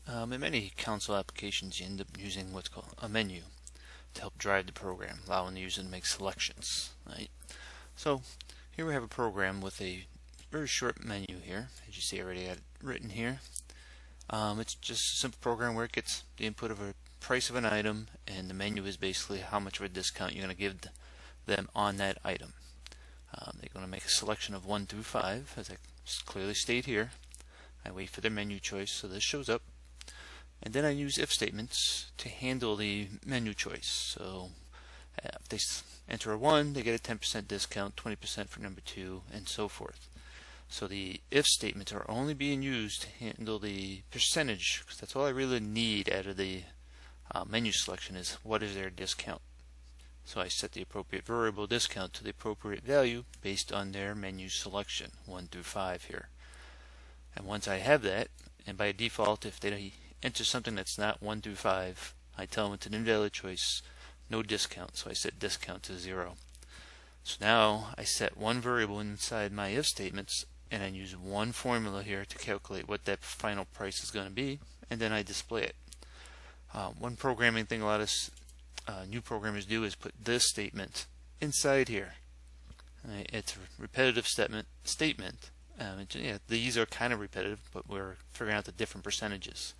In many console applications, you end up using what's called a menu to help drive the program, allowing the user to make selections. Right? So here we have a program with a very short menu here. As you see, I already had it written here. It's just a simple program where it gets the input of a price of an item, and the menu is basically how much of a discount you're going to give them on that item. They're going to make a selection of 1 through 5, as I clearly state here. I wait for their menu choice, so this shows up. And then I use if statements to handle the menu choice. So if they enter a 1, they get a 10% discount, 20% for number 2, and so forth. So the if statements are only being used to handle the percentage, because that's all I really need out of the menu selection is what is their discount. So I set the appropriate variable discount to the appropriate value based on their menu selection, 1 through 5 here. And once I have that, and by default if they enter something that's not 1 through 5, I tell them it's an invalid choice, no discount, so I set discount to 0. So now I set one variable inside my if statements, and I use one formula here to calculate what that final price is going to be, and then I display it. One programming thing a lot of new programmers do is put this statement inside here. It's a repetitive statement. These are kind of repetitive, but we're figuring out the different percentages.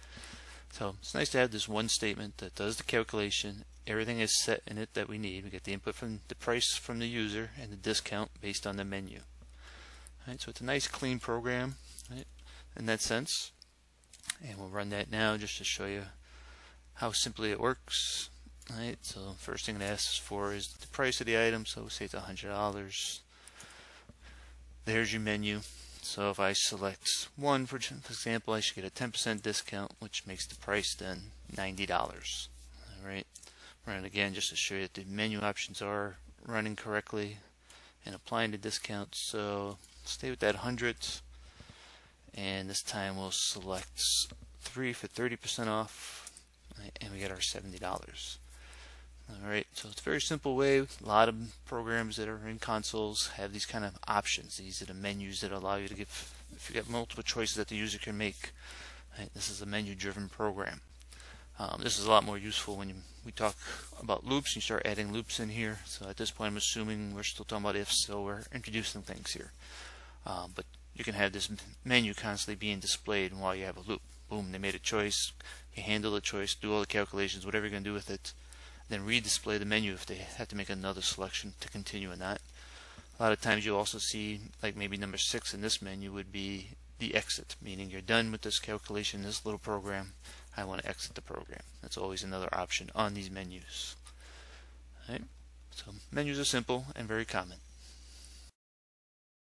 So it's nice to have this one statement that does the calculation. Everything is set in it that we need. We get the input from the price from the user and the discount based on the menu. Right, so it's a nice clean program, right, in that sense. And we'll run that now just to show you how simply it works. Right, so first thing it asks for is the price of the item. So say it's $100. There's your menu. So if I select 1, for example, I should get a 10% discount, which makes the price then $90. All right. Run it again just to show you that the menu options are running correctly and applying the discount. So stay with that 100, and this time we'll select 3 for 30% off, and we get our $70. Alright, so it's a very simple way. A lot of programs that are in consoles have these kind of options. These are the menus that allow you to give, if you got multiple choices that the user can make. Right, this is a menu driven program. This is a lot more useful when we talk about loops. You start adding loops in here. So at this point I'm assuming we're still talking about ifs, so we're introducing things here. But you can have this menu constantly being displayed while you have a loop. Boom, they made a choice. You handle the choice, do all the calculations, whatever you're going to do with it. Then redisplay the menu if they have to make another selection to continue in that. A lot of times you'll also see, like maybe number 6 in this menu would be the exit, meaning you're done with this calculation, this little program, I want to exit the program. That's always another option on these menus. Right? So menus are simple and very common.